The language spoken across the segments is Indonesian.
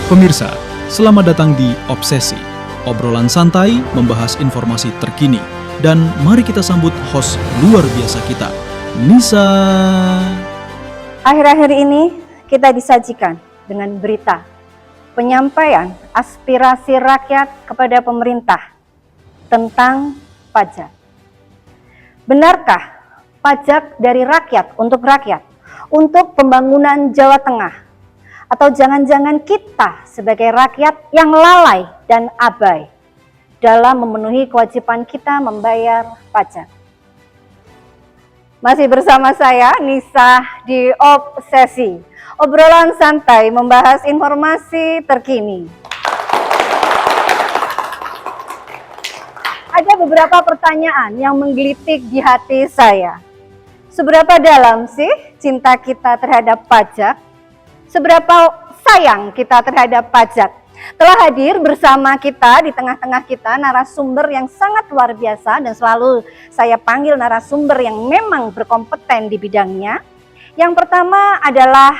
Pemirsa, selamat datang di Obsesi, obrolan santai membahas informasi terkini. Dan mari kita sambut host luar biasa kita, Nisa. Akhir-akhir ini kita disajikan dengan berita penyampaian aspirasi rakyat kepada pemerintah tentang pajak. Benarkah pajak dari rakyat, untuk pembangunan Jawa Tengah? Atau jangan-jangan kita sebagai rakyat yang lalai dan abai dalam memenuhi kewajiban kita membayar pajak? Masih bersama saya, Nisa, di Obsesi, obrolan santai membahas informasi terkini. Ada beberapa pertanyaan yang menggelitik di hati saya. Seberapa dalam sih cinta kita terhadap pajak? Seberapa sayang kita terhadap pajak? Telah hadir bersama kita, di tengah-tengah kita, narasumber yang sangat luar biasa, dan selalu saya panggil narasumber yang memang berkompeten di bidangnya. Yang pertama adalah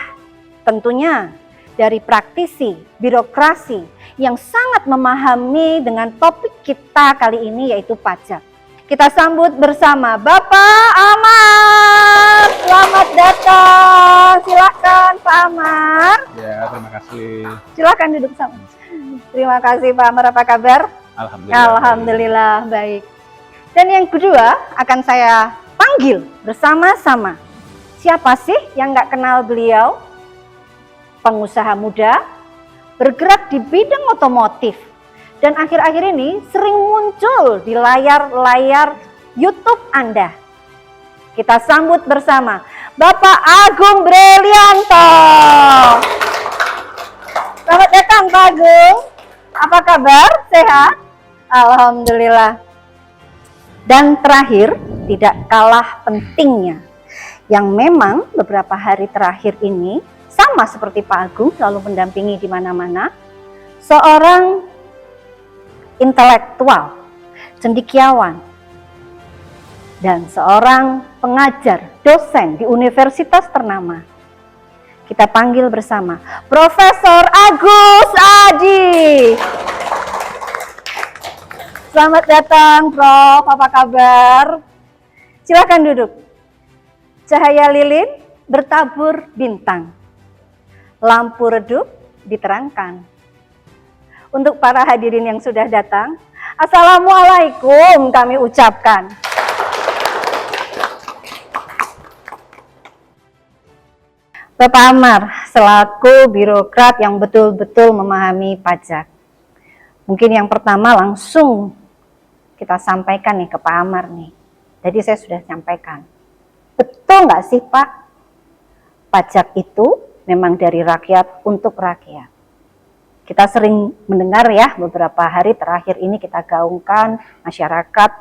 tentunya dari praktisi birokrasi yang sangat memahami dengan topik kita kali ini, yaitu pajak. Kita sambut bersama Bapak Amar. Selamat datang. Silakan Pak Amar. Ya, terima kasih. Silakan duduk sama. Terima kasih Pak Amar, apa kabar? Alhamdulillah. Alhamdulillah baik. Dan yang kedua akan saya panggil bersama-sama. Siapa sih yang nggak kenal beliau? Pengusaha muda, bergerak di bidang otomotif, dan akhir-akhir ini sering muncul di layar YouTube Anda. Kita sambut bersama Bapak Agung Brilianto. Selamat datang Pak Agung. Apa kabar? Sehat? Alhamdulillah. Dan terakhir, tidak kalah pentingnya, yang memang beberapa hari terakhir ini sama seperti Pak Agung selalu mendampingi di mana-mana, seorang intelektual, cendekiawan, dan seorang pengajar, dosen di universitas ternama. Kita panggil bersama Profesor Agus Adi. Selamat datang Prof, apa kabar? Silakan duduk. Cahaya lilin bertabur bintang, lampu redup diterangkan. Untuk para hadirin yang sudah datang, Assalamualaikum kami ucapkan. Bapak Amar, selaku birokrat yang betul-betul memahami pajak, mungkin yang pertama langsung kita sampaikan nih ke Pak Amar nih. Jadi saya sudah sampaikan, betul nggak sih Pak, pajak itu memang dari rakyat untuk rakyat? Kita sering mendengar ya, beberapa hari terakhir ini kita gaungkan masyarakat,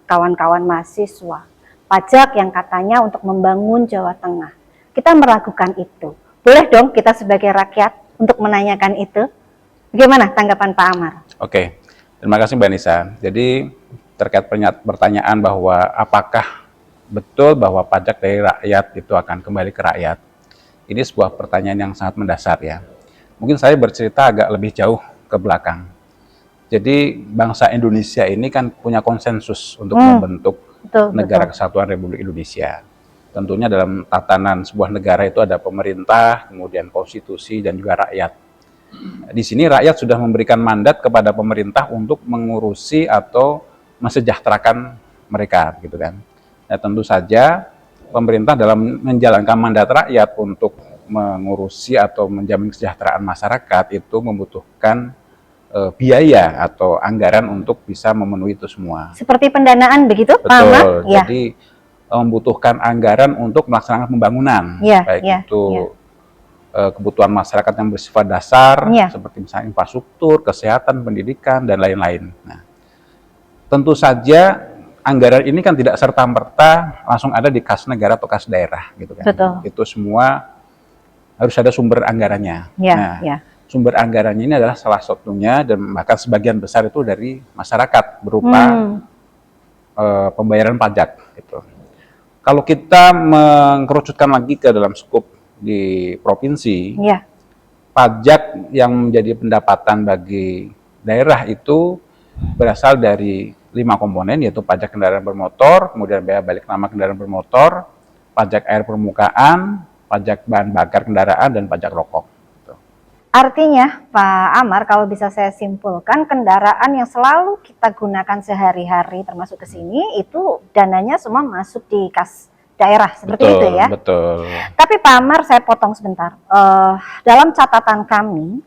kawan-kawan mahasiswa, pajak yang katanya untuk membangun Jawa Tengah. Kita meragukan itu. Boleh dong kita sebagai rakyat untuk menanyakan itu? Bagaimana tanggapan Pak Amar? Oke, terima kasih Mbak Nisa. Jadi terkait pertanyaan bahwa apakah betul bahwa pajak dari rakyat itu akan kembali ke rakyat, ini sebuah pertanyaan yang sangat mendasar ya. Mungkin saya bercerita agak lebih jauh ke belakang. Jadi bangsa Indonesia ini kan punya konsensus untuk membentuk negara kesatuan Republik Indonesia. Tentunya dalam tatanan sebuah negara itu ada pemerintah, kemudian konstitusi, dan juga rakyat. Di sini rakyat sudah memberikan mandat kepada pemerintah untuk mengurusi atau mensejahterakan mereka, gitu kan. Nah, tentu saja pemerintah dalam menjalankan mandat rakyat untuk mengurusi atau menjamin kesejahteraan masyarakat itu membutuhkan biaya atau anggaran untuk bisa memenuhi itu semua. Seperti pendanaan begitu, Pak Amar? Betul. Jadi membutuhkan anggaran untuk melaksanakan pembangunan, baik itu kebutuhan masyarakat yang bersifat dasar, seperti misalnya infrastruktur, kesehatan, pendidikan, dan lain-lain. Nah, tentu saja anggaran ini kan tidak serta-merta langsung ada di kas negara atau kas daerah, gitu kan. Betul. Itu semua harus ada sumber anggarannya. Sumber anggarannya ini adalah salah satunya, dan bahkan sebagian besar itu dari masyarakat berupa pembayaran pajak. Gitu. Kalau kita mengkerucutkan lagi ke dalam skup di provinsi, pajak yang menjadi pendapatan bagi daerah itu berasal dari 5 komponen, yaitu pajak kendaraan bermotor, kemudian bea balik nama kendaraan bermotor, pajak air permukaan, pajak bahan bakar kendaraan, dan pajak rokok. Artinya, Pak Amar, kalau bisa saya simpulkan, kendaraan yang selalu kita gunakan sehari-hari termasuk ke sini, itu dananya semua masuk di kas daerah, seperti Betul, itu ya? Betul. Tapi Pak Amar, saya potong sebentar. Dalam catatan kami,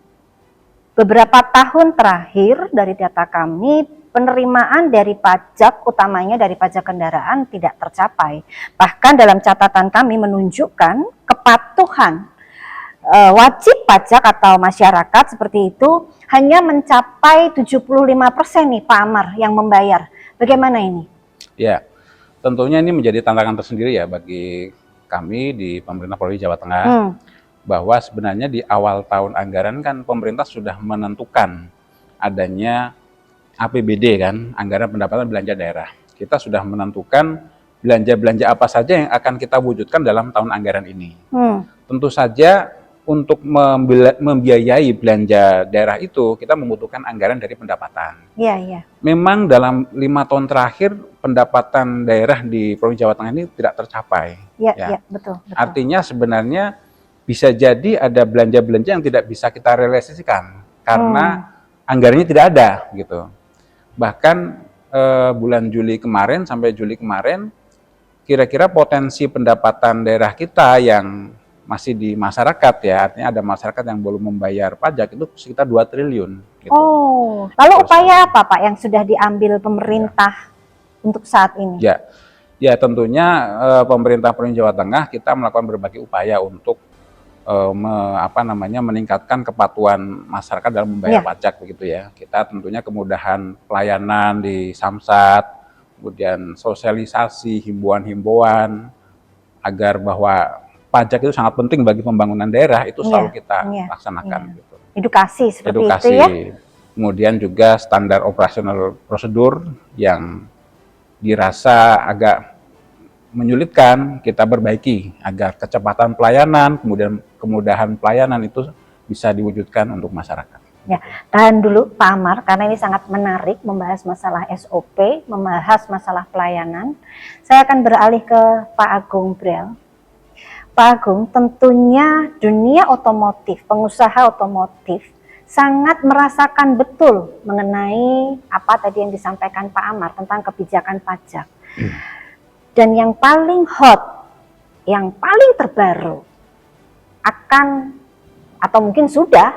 beberapa tahun terakhir dari data kami, penerimaan dari pajak, utamanya dari pajak kendaraan, tidak tercapai. Bahkan dalam catatan kami menunjukkan kepatuhan wajib pajak atau masyarakat seperti itu hanya mencapai 75% nih Pak Amar yang membayar. Bagaimana ini? Ya, tentunya ini menjadi tantangan tersendiri ya bagi kami di pemerintah Provinsi Jawa Tengah, bahwa sebenarnya di awal tahun anggaran kan pemerintah sudah menentukan adanya APBD kan, anggaran pendapatan belanja daerah. Kita sudah menentukan belanja-belanja apa saja yang akan kita wujudkan dalam tahun anggaran ini. Tentu saja untuk membiayai belanja daerah itu, kita membutuhkan anggaran dari pendapatan. Iya, iya. Memang dalam 5 tahun terakhir, pendapatan daerah di Provinsi Jawa Tengah ini tidak tercapai. Iya, iya, betul, betul. Artinya sebenarnya bisa jadi ada belanja-belanja yang tidak bisa kita realisasikan, karena anggarannya tidak ada, gitu. Bahkan bulan Juli kemarin sampai Juli kemarin, kira-kira potensi pendapatan daerah kita yang masih di masyarakat ya, artinya ada masyarakat yang belum membayar pajak itu sekitar 2 triliun. Gitu. Oh, lalu upaya apa Pak yang sudah diambil pemerintah untuk saat ini? Ya tentunya pemerintah Provinsi Jawa Tengah kita melakukan berbagai upaya untuk meningkatkan kepatuhan masyarakat dalam membayar pajak begitu ya. Kita tentunya kemudahan pelayanan di Samsat, kemudian sosialisasi, himbauan-himbauan agar bahwa pajak itu sangat penting bagi pembangunan daerah, itu selalu kita laksanakan. Gitu. Edukasi seperti itu ya. Kemudian juga standar operasional prosedur yang dirasa agak menyulitkan, kita perbaiki agar kecepatan pelayanan, kemudian kemudahan pelayanan itu bisa diwujudkan untuk masyarakat. Ya, tahan dulu Pak Amar, karena ini sangat menarik membahas masalah SOP, membahas masalah pelayanan. Saya akan beralih ke Pak Agung Brel. Pak Agung, tentunya dunia otomotif, pengusaha otomotif sangat merasakan betul mengenai apa tadi yang disampaikan Pak Amar tentang kebijakan pajak. Dan yang paling hot, yang paling terbaru akan atau mungkin sudah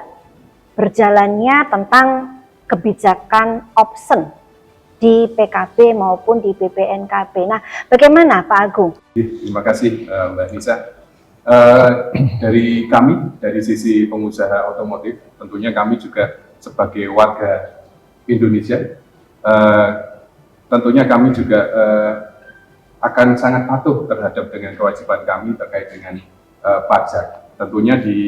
berjalannya tentang kebijakan option di PKB maupun di BPNKB. Nah, bagaimana Pak Agung? Terima kasih Mbak Nisa. Dari kami, dari sisi pengusaha otomotif, tentunya kami juga sebagai warga Indonesia, tentunya kami juga akan sangat patuh terhadap dengan kewajiban kami terkait dengan pajak. Tentunya di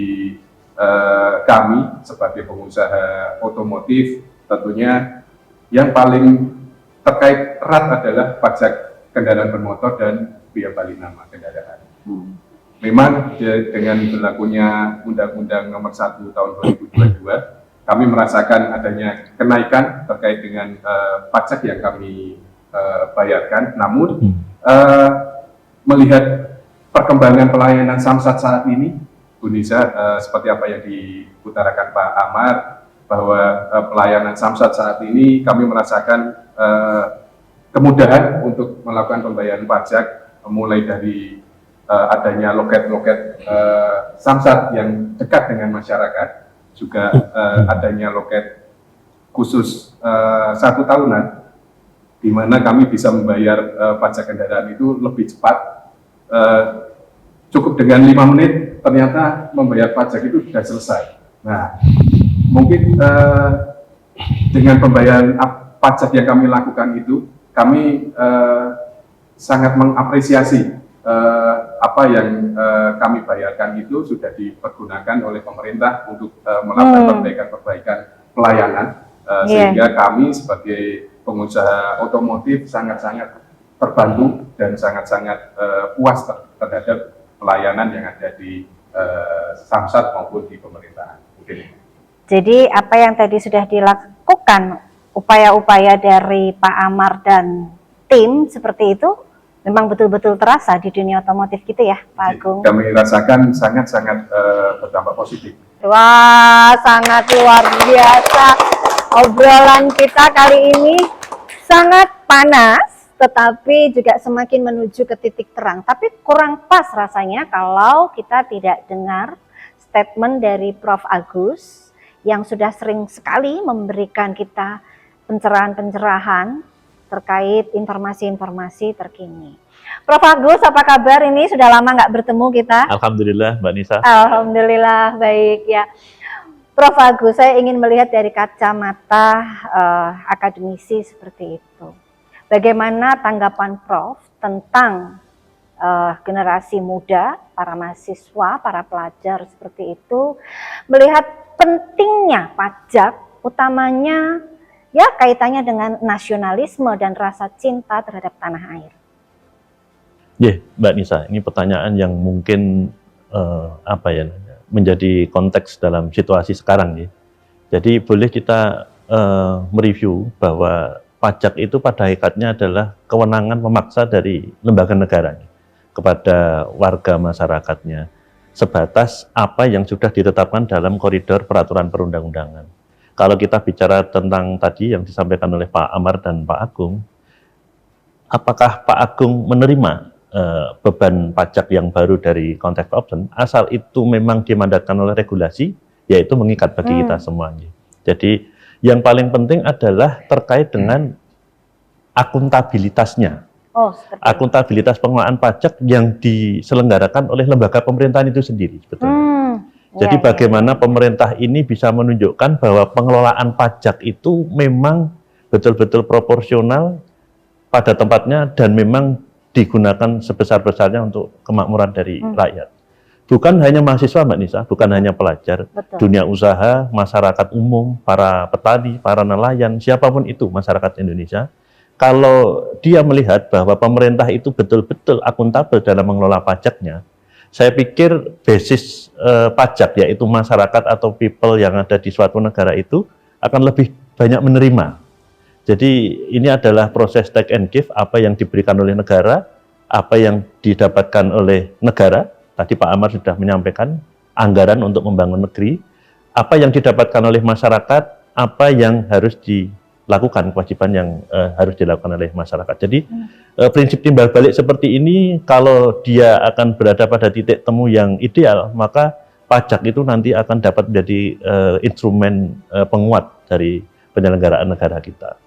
kami sebagai pengusaha otomotif, tentunya yang paling terkait erat adalah pajak kendaraan bermotor dan bea balik nama kendaraan. Memang dengan berlakunya Undang-Undang Nomor 1 Tahun 2022, kami merasakan adanya kenaikan terkait dengan pajak yang kami bayarkan. Namun melihat perkembangan pelayanan Samsat saat ini, Bu Nisa, seperti apa yang diutarakan Pak Amar, bahwa pelayanan Samsat saat ini kami merasakan kemudahan untuk melakukan pembayaran pajak, mulai dari adanya loket-loket Samsat yang dekat dengan masyarakat, juga adanya loket khusus 1 tahunan, di mana kami bisa membayar pajak kendaraan itu lebih cepat. Cukup dengan 5 menit, ternyata membayar pajak itu sudah selesai. Nah, mungkin dengan pembayaran pajak yang kami lakukan itu, kami sangat mengapresiasi apa yang kami bayarkan itu sudah dipergunakan oleh pemerintah untuk melakukan perbaikan-perbaikan pelayanan, sehingga kami sebagai pengusaha otomotif sangat-sangat terbantu dan sangat-sangat puas terhadap pelayanan yang ada di Samsat maupun di pemerintahan. Jadi apa yang tadi sudah dilakukan, upaya-upaya dari Pak Amar dan tim seperti itu, memang betul-betul terasa di dunia otomotif gitu ya, Pak Agung? Kami rasakan sangat-sangat berdampak positif. Wah, sangat luar biasa. Obrolan kita kali ini sangat panas, tetapi juga semakin menuju ke titik terang. Tapi kurang pas rasanya kalau kita tidak dengar statement dari Prof. Agus yang sudah sering sekali memberikan kita pencerahan-pencerahan terkait informasi-informasi terkini. Prof. Agus, apa kabar? Ini sudah lama nggak bertemu kita. Alhamdulillah, Mbak Nisa. Alhamdulillah, baik ya. Prof. Agus, saya ingin melihat dari kacamata akademisi seperti itu. Bagaimana tanggapan Prof tentang generasi muda, para mahasiswa, para pelajar seperti itu, melihat pentingnya pajak, utamanya ya kaitannya dengan nasionalisme dan rasa cinta terhadap tanah air. Ya, Mbak Nisa, ini pertanyaan yang mungkin menjadi konteks dalam situasi sekarang ya. Jadi boleh kita mereview bahwa pajak itu pada hakikatnya adalah kewenangan memaksa dari lembaga negara kepada warga masyarakatnya sebatas apa yang sudah ditetapkan dalam koridor peraturan perundang-undangan. Kalau kita bicara tentang tadi yang disampaikan oleh Pak Amar dan Pak Agung, apakah Pak Agung menerima beban pajak yang baru dari contract option asal itu memang dimandatkan oleh regulasi, yaitu mengikat bagi kita semuanya. Jadi yang paling penting adalah terkait dengan akuntabilitasnya. Akuntabilitas pengelolaan pajak yang diselenggarakan oleh lembaga pemerintahan itu sendiri sebetulnya. Jadi bagaimana pemerintah ini bisa menunjukkan bahwa pengelolaan pajak itu memang betul-betul proporsional pada tempatnya dan memang digunakan sebesar-besarnya untuk kemakmuran dari rakyat. Bukan hanya mahasiswa, Mbak Nisa, bukan hanya pelajar, dunia usaha, masyarakat umum, para petani, para nelayan, siapapun itu masyarakat Indonesia, kalau dia melihat bahwa pemerintah itu betul-betul akuntabel dalam mengelola pajaknya, saya pikir basis pajak, yaitu masyarakat atau people yang ada di suatu negara itu akan lebih banyak menerima. Jadi ini adalah proses take and give, apa yang diberikan oleh negara, apa yang didapatkan oleh negara. Tadi Pak Amar sudah menyampaikan anggaran untuk membangun negeri, apa yang didapatkan oleh masyarakat, apa yang harus dilakukan, kewajiban yang harus dilakukan oleh masyarakat. Jadi prinsip timbal balik seperti ini, kalau dia akan berada pada titik temu yang ideal, maka pajak itu nanti akan dapat menjadi instrumen penguat dari penyelenggaraan negara kita.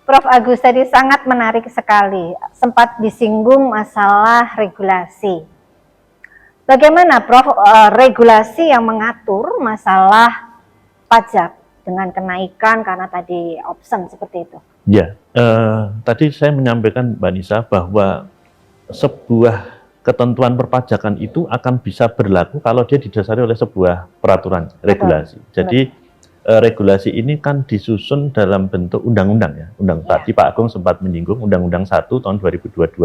Prof. Agus tadi sangat menarik sekali, sempat disinggung masalah regulasi. Bagaimana Prof. Regulasi yang mengatur masalah pajak dengan kenaikan karena tadi option seperti itu? Ya, tadi saya menyampaikan Mbak Nisa bahwa sebuah ketentuan perpajakan itu akan bisa berlaku kalau dia didasari oleh sebuah peraturan regulasi. Jadi regulasi ini kan disusun dalam bentuk undang-undang ya. Tadi Pak Agung sempat menyinggung Undang-Undang 1 tahun 2022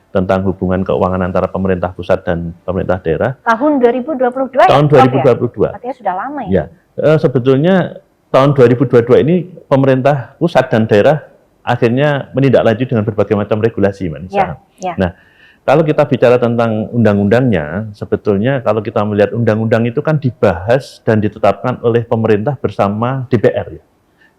tentang hubungan keuangan antara pemerintah pusat dan pemerintah daerah. Tahun 2022 tahun 2022. Artinya sudah lama ya? Ya, sebetulnya tahun 2022 ini pemerintah pusat dan daerah akhirnya menindaklanjuti dengan berbagai macam regulasi, Mbak Nisa. Nah, kalau kita bicara tentang undang-undangnya, sebetulnya kalau kita melihat undang-undang itu kan dibahas dan ditetapkan oleh pemerintah bersama DPR. Ya.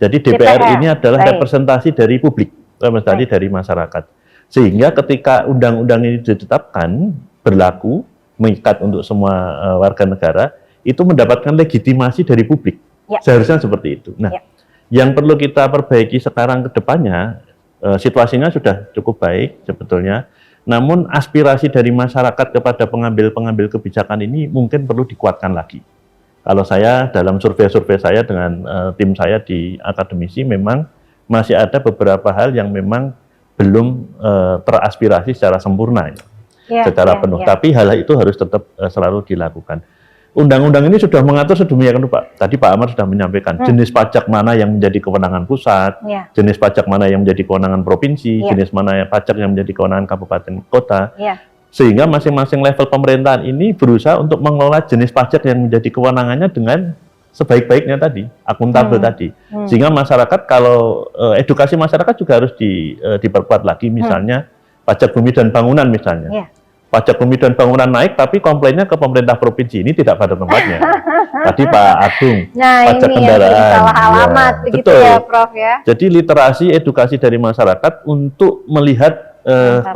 Jadi DPR ini adalah representasi dari publik, representasi dari masyarakat. Sehingga ketika undang-undang ini ditetapkan, berlaku, mengikat untuk semua warga negara, itu mendapatkan legitimasi dari publik. Seharusnya seperti itu. Nah, yang perlu kita perbaiki sekarang ke depannya, situasinya sudah cukup baik sebetulnya. Namun aspirasi dari masyarakat kepada pengambil-pengambil kebijakan ini mungkin perlu dikuatkan lagi. Kalau saya dalam survei-survei saya dengan tim saya di akademisi memang masih ada beberapa hal yang memang belum teraspirasi secara sempurna secara penuh. Tapi hal itu harus tetap selalu dilakukan. Undang-undang ini sudah mengatur sedemikian rupa. Tadi Pak Amar sudah menyampaikan jenis pajak mana yang menjadi kewenangan pusat, jenis pajak mana yang menjadi kewenangan provinsi, jenis mana pajak yang menjadi kewenangan kabupaten kota. Sehingga masing-masing level pemerintahan ini berusaha untuk mengelola jenis pajak yang menjadi kewenangannya dengan sebaik-baiknya tadi, akuntabel tadi. Sehingga masyarakat kalau edukasi masyarakat juga harus diperkuat lagi, misalnya pajak bumi dan bangunan misalnya. Yeah. Pajak bumi dan bangunan naik, tapi komplainnya ke pemerintah provinsi ini tidak pada tempatnya. Tadi Pak Agung, Nah, pajak ini kendaraan. yang jadi salah alamat Ya, begitu betul. ya, Prof ya. Jadi literasi edukasi dari masyarakat untuk melihat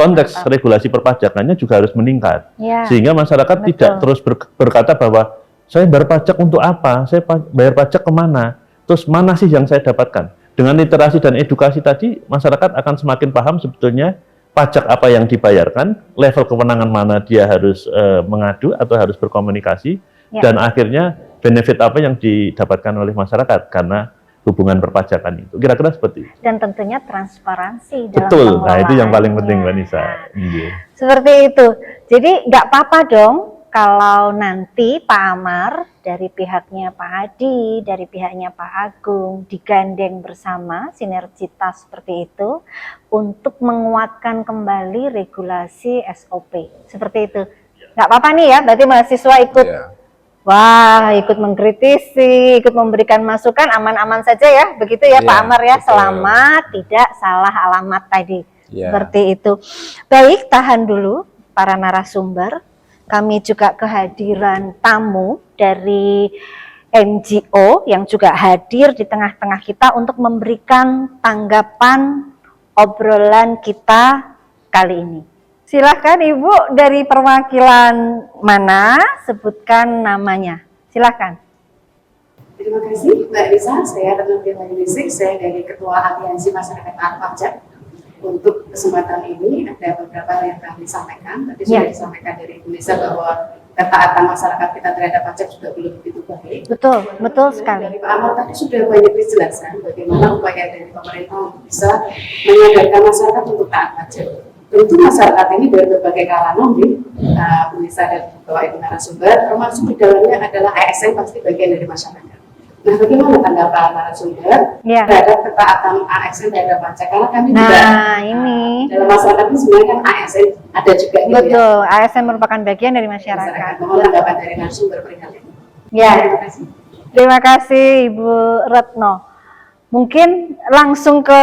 konteks regulasi perpajakannya juga harus meningkat. Ya. Sehingga masyarakat Betul. tidak terus berkata bahwa saya bayar pajak untuk apa, saya bayar pajak kemana, terus mana sih yang saya dapatkan. Dengan literasi dan edukasi tadi, masyarakat akan semakin paham sebetulnya pajak apa yang dibayarkan, level kewenangan mana dia harus mengadu atau harus berkomunikasi, Ya. dan akhirnya benefit apa yang didapatkan oleh masyarakat karena hubungan perpajakan itu. Kira-kira seperti itu. Dan tentunya transparansi dalam Betul, nah itu yang paling penting Mbak pengelolaannya. Nisa. Iya. Seperti itu. Jadi nggak apa-apa dong kalau nanti Pak Amar dari pihaknya Pak Hadi, dari pihaknya Pak Agung digandeng bersama sinergitas seperti itu untuk menguatkan kembali regulasi SOP. Seperti itu. Nggak apa-apa nih ya, berarti mahasiswa ikut Iya. wah, ikut mengkritisi, ikut memberikan masukan, aman-aman saja ya, begitu ya Iya, Pak Amar ya, betul. selama tidak salah alamat tadi. Iya. Seperti itu. Baik, tahan dulu para narasumber. Kami juga kehadiran tamu dari NGO yang juga hadir di tengah-tengah kita untuk memberikan tanggapan obrolan kita kali ini. Silahkan Ibu, dari perwakilan mana, sebutkan namanya. Silahkan. Terima kasih Mbak Risa, saya Retno Dewanisik, saya dari Ketua Aliansi Masyarakat Taat Pajak. Untuk kesempatan ini ada beberapa hal yang kami sampaikan. Tadi sudah disampaikan dari Ibu Lisa bahwa ketaatan masyarakat kita terhadap pajak juga belum begitu baik. Betul, betul sekali. Dari Pak Amar tadi sudah banyak dijelaskan bagaimana upaya dari pemerintah untuk bisa menyadarkan masyarakat untuk taat pajak. Tentu masyarakat ini dari berbagai kalangan, Bu Lisa dan Bapak Ibu narasumber, termasuk di dalamnya adalah ASN pasti bagian dari masyarakat. Nah, bagaimana tanggapan narasumber terhadap ketaatan ASN terhadap pajak? Karena kami juga ini dalam masyarakat ini sebenarnya kan ASN ada juga gitu betul, ASN merupakan bagian dari masyarakat. Mohon tanggapan dari narasumber perihal ini. Ya, Terima kasih. terima kasih Ibu Retno. Mungkin langsung ke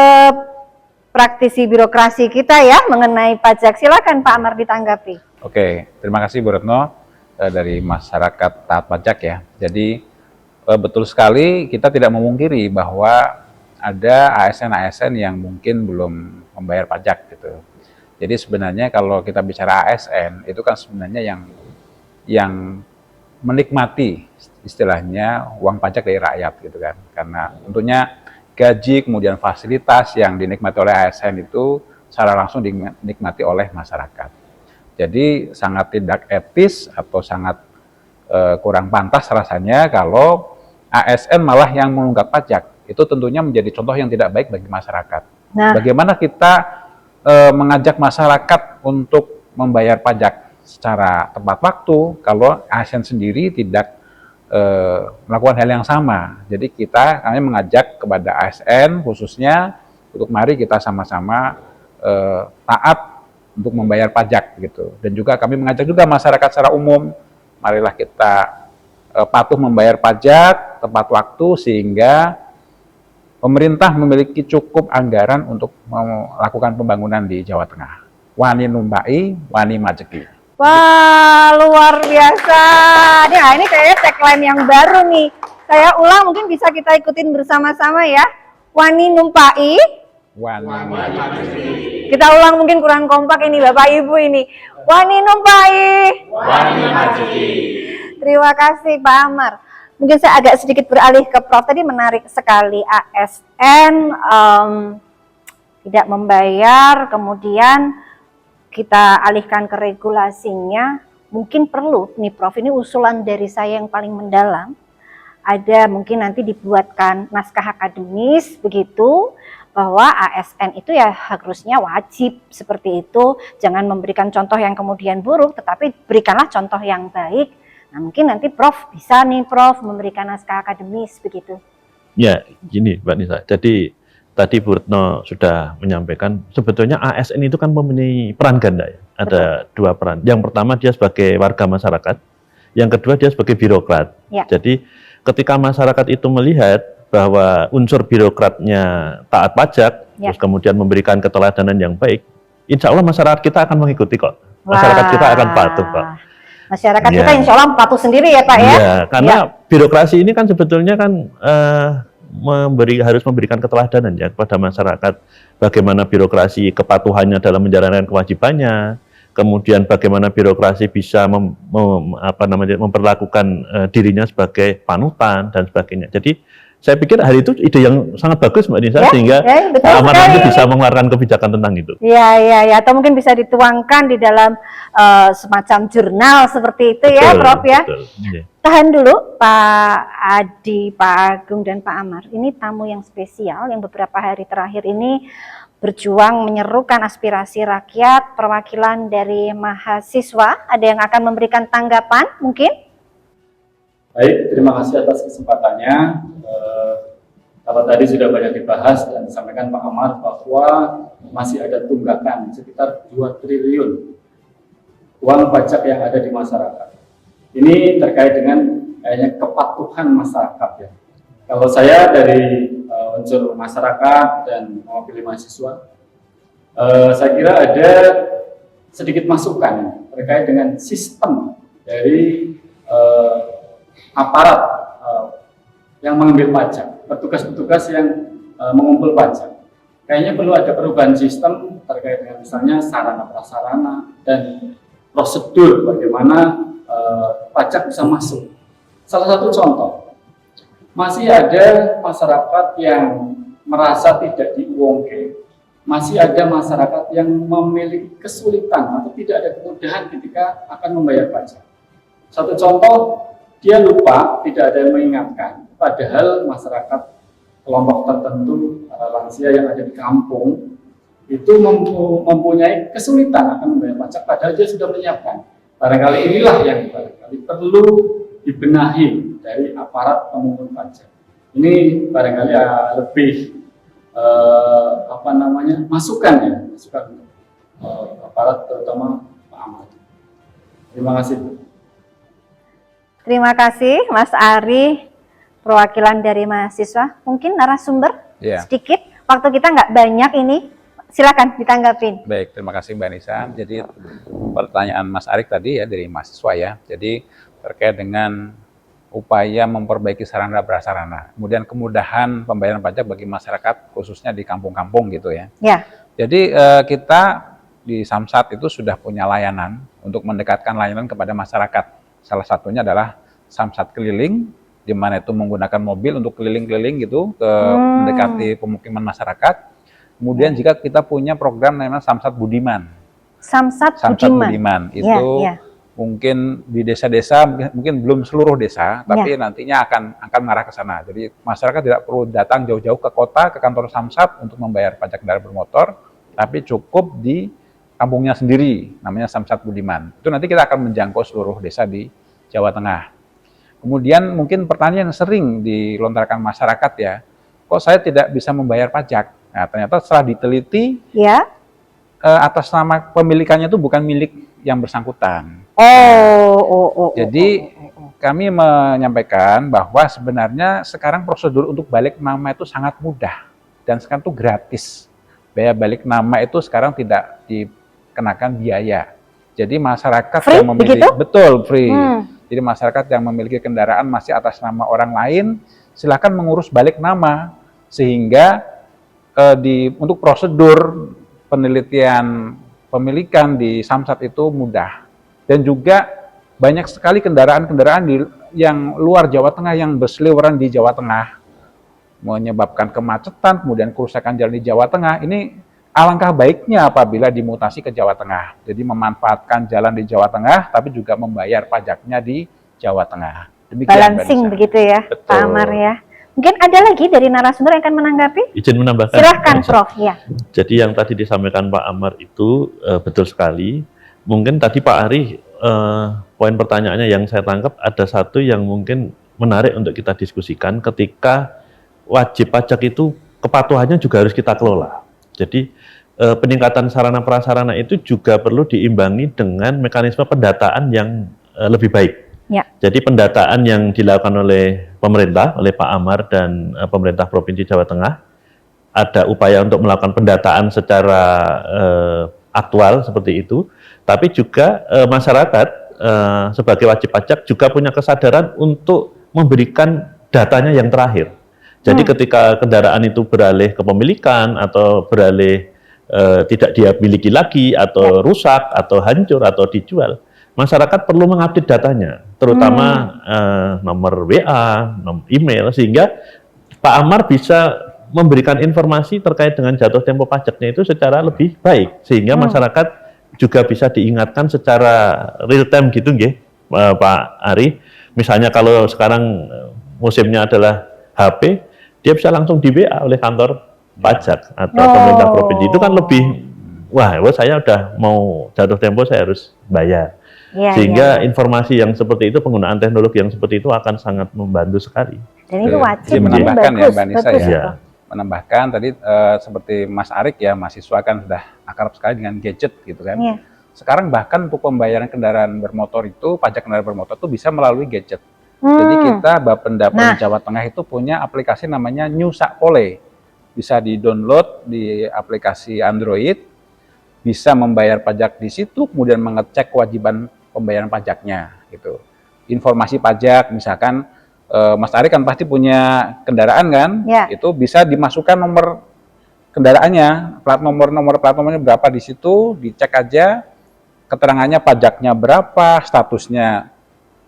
praktisi birokrasi kita ya mengenai pajak. Silakan Pak Amar ditanggapi. Oke, terima kasih Bu Retno dari masyarakat taat pajak ya. Jadi betul sekali, kita tidak memungkiri bahwa ada ASN-ASN yang mungkin belum membayar pajak gitu. Jadi sebenarnya kalau kita bicara ASN itu kan sebenarnya yang menikmati istilahnya uang pajak dari rakyat gitu kan. Karena tentunya gaji kemudian fasilitas yang dinikmati oleh ASN itu secara langsung dinikmati oleh masyarakat. Jadi sangat tidak etis atau sangat kurang pantas rasanya kalau ASN malah yang menunggak pajak. Itu tentunya menjadi contoh yang tidak baik bagi masyarakat. Nah, Bagaimana kita mengajak masyarakat untuk membayar pajak secara tepat waktu kalau ASN sendiri tidak melakukan hal yang sama. Jadi kami mengajak kepada ASN khususnya untuk mari kita sama-sama taat untuk membayar pajak gitu. Dan juga kami mengajak juga masyarakat secara umum, marilah kita patuh membayar pajak tepat waktu sehingga pemerintah memiliki cukup anggaran untuk melakukan pembangunan di Jawa Tengah. Wani numpai, wani majeki. wah luar biasa. Nah, ini kayaknya tagline yang baru nih. Saya ulang, mungkin bisa kita ikutin bersama-sama ya. Wani numpai. Wani majeki. Kita ulang, mungkin kurang kompak ini Bapak Ibu ini. Wani numpai. Wani majeki. Terima kasih Pak Amar. Mungkin saya agak sedikit beralih ke Prof. Tadi menarik sekali ASN tidak membayar, kemudian kita alihkan ke regulasinya. Mungkin perlu nih Prof, ini usulan dari saya yang paling mendalam. Ada mungkin nanti dibuatkan naskah akademis begitu, bahwa ASN itu ya harusnya wajib seperti itu. Jangan memberikan contoh yang kemudian buruk, tetapi berikanlah contoh yang baik. Nah, mungkin nanti Prof bisa nih Prof memberikan naskah akademis begitu. Ya, gini Mbak Nisa. Jadi tadi Bu Retno sudah menyampaikan sebetulnya ASN itu kan mempunyai peran ganda ya. ada dua peran. Yang pertama dia sebagai warga masyarakat, yang kedua dia sebagai birokrat. Ya. Jadi ketika masyarakat itu melihat bahwa unsur birokratnya taat pajak, Ya. terus kemudian memberikan keteladanan yang baik, insya Allah masyarakat kita akan mengikuti kok. Masyarakat kita akan patuh, Pak. Masyarakat Ya. kita insya Allah patuh sendiri ya Pak ya. Iya, karena birokrasi ini kan sebetulnya kan harus memberikan keteladanan ya kepada masyarakat. Bagaimana birokrasi kepatuhannya dalam menjalankan kewajibannya, kemudian bagaimana birokrasi bisa memperlakukan dirinya sebagai panutan dan sebagainya. Jadi saya pikir hal itu ide yang sangat bagus Mbak Nisa, sehingga betul Pak Amar nanti sekali. bisa mengeluarkan kebijakan tentang itu. Ya, atau mungkin bisa dituangkan di dalam semacam jurnal seperti itu ya, Betul, Prof ya. betul. Iya. Tahan dulu Pak Adi, Pak Agung, dan Pak Amar. Ini tamu yang spesial yang beberapa hari terakhir ini berjuang menyerukan aspirasi rakyat, perwakilan dari mahasiswa. Ada yang akan memberikan tanggapan mungkin? Baik, terima kasih atas kesempatannya. Kalau tadi sudah banyak dibahas dan disampaikan Pak Amar bahwa masih ada tunggakan sekitar 2 triliun uang pajak yang ada di masyarakat. Ini terkait dengan kepatuhan masyarakat ya. Kalau saya dari unsur masyarakat dan mewakili mahasiswa, saya kira ada sedikit masukan terkait dengan sistem dari aparat yang mengambil pajak, petugas-petugas yang mengumpul pajak. Kayaknya perlu ada perubahan sistem terkait dengan misalnya sarana prasarana dan prosedur bagaimana pajak bisa masuk. Salah satu contoh, masih ada masyarakat yang merasa tidak diuangke, masih ada masyarakat yang memiliki kesulitan atau tidak ada kemudahan ketika akan membayar pajak. Satu contoh, dia lupa, tidak ada yang mengingatkan, padahal masyarakat kelompok tertentu, lansia yang ada di kampung, itu mempunyai kesulitan akan membayar pajak, padahal dia sudah menyiapkan. Barangkali inilah yang barangkali perlu dibenahi dari aparat pemungut pajak. Ini barangkali lebih masukan ya, masukan aparat terutama Pak Ahmad. Terima kasih. Terima kasih Mas Ari, perwakilan dari mahasiswa. Mungkin narasumber sedikit, waktu kita nggak banyak ini. Silakan ditanggapin. Baik, terima kasih Mbak Nisa. Jadi pertanyaan Mas Arik tadi ya dari mahasiswa ya. Jadi terkait dengan upaya memperbaiki sarana prasarana, kemudian kemudahan pembayaran pajak bagi masyarakat khususnya di kampung-kampung gitu ya. Ya. Jadi kita di Samsat itu sudah punya layanan untuk mendekatkan layanan kepada masyarakat. Salah satunya adalah Samsat keliling, di mana itu menggunakan mobil untuk keliling-keliling gitu ke mendekati pemukiman masyarakat. Kemudian jika kita punya program namanya Samsat Budiman. Samsat Budiman itu mungkin di desa-desa, mungkin belum seluruh desa, tapi nantinya akan mengarah ke sana. Jadi masyarakat tidak perlu datang jauh-jauh ke kota, ke kantor Samsat untuk membayar pajak kendaraan bermotor, tapi cukup di kampungnya sendiri, namanya Samsat Budiman. Itu nanti kita akan menjangkau seluruh desa di Jawa Tengah. Kemudian mungkin pertanyaan yang sering dilontarkan masyarakat ya, kok saya tidak bisa membayar pajak? Nah, ternyata setelah diteliti, atas nama pemilikannya itu bukan milik yang bersangkutan. Jadi kami menyampaikan bahwa sebenarnya sekarang prosedur untuk balik nama itu sangat mudah dan sekarang itu gratis. Biaya balik nama itu sekarang tidak dikenakan biaya. Jadi masyarakat free, yang memiliki begitu? Betul free. Jadi masyarakat yang memiliki kendaraan masih atas nama orang lain, silakan mengurus balik nama sehingga untuk prosedur penelitian pemilikan di Samsat itu mudah. Dan juga banyak sekali kendaraan-kendaraan yang luar Jawa Tengah yang berseliweran di Jawa Tengah, menyebabkan kemacetan, kemudian kerusakan jalan di Jawa Tengah. Ini alangkah baiknya apabila dimutasi ke Jawa Tengah. Jadi memanfaatkan jalan di Jawa Tengah, tapi juga membayar pajaknya di Jawa Tengah. Demikian, balancing begitu ya, Betul. Pak Amar ya. Mungkin ada lagi dari narasumber yang akan menanggapi? Izin menambahkan. Silahkan Prof. Ya. Jadi yang tadi disampaikan Pak Amar itu betul sekali. Mungkin tadi Pak Ari, poin pertanyaannya yang saya tangkap ada satu yang mungkin menarik untuk kita diskusikan ketika wajib pajak itu kepatuhannya juga harus kita kelola. Jadi peningkatan sarana prasarana itu juga perlu diimbangi dengan mekanisme pendataan yang lebih baik. Ya. Jadi pendataan yang dilakukan oleh pemerintah, oleh Pak Amar dan pemerintah Provinsi Jawa Tengah, ada upaya untuk melakukan pendataan secara aktual seperti itu, tapi juga masyarakat sebagai wajib pajak juga punya kesadaran untuk memberikan datanya yang terakhir. Jadi ketika kendaraan itu beralih kepemilikan atau beralih tidak dia miliki lagi atau rusak atau hancur atau dijual, masyarakat perlu mengupdate datanya, terutama nomor WA, nomor email, sehingga Pak Amar bisa memberikan informasi terkait dengan jatuh tempo pajaknya itu secara lebih baik, sehingga masyarakat juga bisa diingatkan secara real time gitu nggih, Pak Ari. Misalnya kalau sekarang musimnya adalah HP, dia bisa langsung di WA oleh kantor pajak atau pemerintah provinsi. Itu kan lebih, wah saya udah mau jatuh tempo, saya harus bayar. Sehingga informasi yang seperti itu, penggunaan teknologi yang seperti itu akan sangat membantu sekali. Dan itu wajib. Jadi menambahkan ya Mbak Nisa bagus. ya, menambahkan tadi seperti Mas Arik ya, mahasiswa kan sudah akrab sekali dengan gadget gitu kan. Sekarang bahkan untuk pembayaran kendaraan bermotor itu, pajak kendaraan bermotor itu bisa melalui gadget. Jadi kita Bapenda Jawa Tengah itu punya aplikasi namanya New Sakpole. Bisa di-download di aplikasi Android, bisa membayar pajak di situ, kemudian mengecek kewajiban pembayaran pajaknya gitu. Informasi pajak misalkan Mas Ari kan pasti punya kendaraan kan? Itu bisa dimasukkan nomor kendaraannya, nomor plat nomornya berapa di situ, dicek aja keterangannya pajaknya berapa, statusnya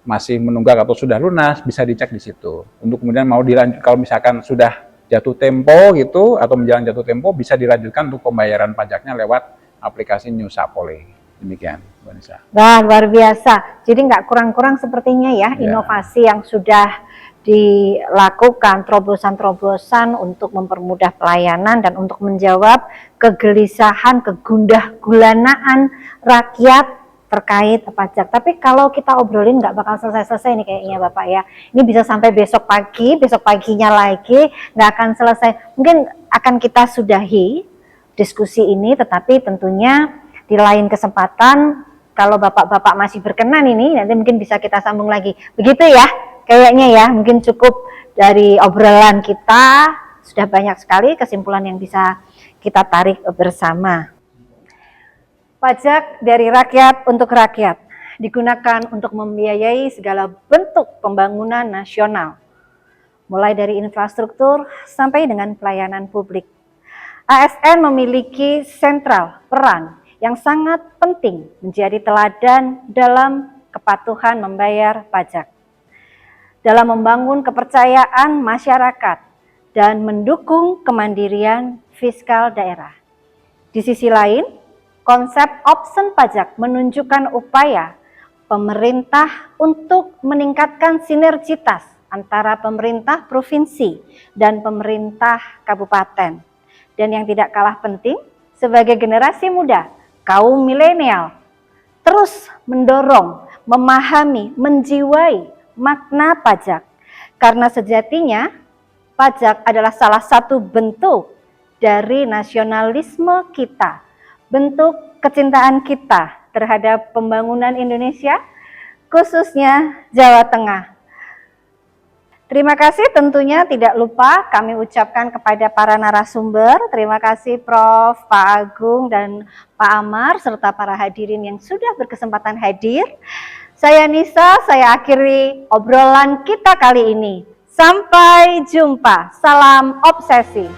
masih menunggak atau sudah lunas, bisa dicek di situ. Untuk kemudian mau dilanjut, kalau misalkan sudah jatuh tempo gitu atau menjelang jatuh tempo, bisa dilanjutkan untuk pembayaran pajaknya lewat aplikasi New Sakpole. Demikian, Mbak Nisa. Wah, luar biasa. Jadi nggak kurang-kurang sepertinya ya inovasi yang sudah dilakukan, terobosan-terobosan untuk mempermudah pelayanan dan untuk menjawab kegelisahan, kegundah gulanaan rakyat terkait pajak. Tapi kalau kita obrolin nggak bakal selesai-selesai nih kayaknya Bapak ya. Ini bisa sampai besok paginya lagi nggak akan selesai. Mungkin akan kita sudahi diskusi ini, tetapi tentunya di lain kesempatan kalau Bapak-Bapak masih berkenan ini, nanti mungkin bisa kita sambung lagi. Begitu ya, kayaknya ya, mungkin cukup dari obrolan kita, sudah banyak sekali kesimpulan yang bisa kita tarik bersama. Pajak dari rakyat untuk rakyat digunakan untuk membiayai segala bentuk pembangunan nasional, mulai dari infrastruktur sampai dengan pelayanan publik. ASN memiliki sentral peran yang sangat penting menjadi teladan dalam kepatuhan membayar pajak, dalam membangun kepercayaan masyarakat dan mendukung kemandirian fiskal daerah. Di sisi lain, konsep option pajak menunjukkan upaya pemerintah untuk meningkatkan sinergitas antara pemerintah provinsi dan pemerintah kabupaten. Dan yang tidak kalah penting, sebagai generasi muda, kaum milenial, terus mendorong, memahami, menjiwai makna pajak. Karena sejatinya, pajak adalah salah satu bentuk dari nasionalisme kita, bentuk kecintaan kita terhadap pembangunan Indonesia, khususnya Jawa Tengah. Terima kasih, tentunya tidak lupa kami ucapkan kepada para narasumber. Terima kasih Prof, Pak Agung, dan Pak Amar, serta para hadirin yang sudah berkesempatan hadir. Saya Nisa, saya akhiri obrolan kita kali ini. Sampai jumpa, salam obsesi.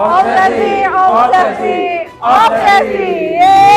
Obsesi, obsesi, obsesi.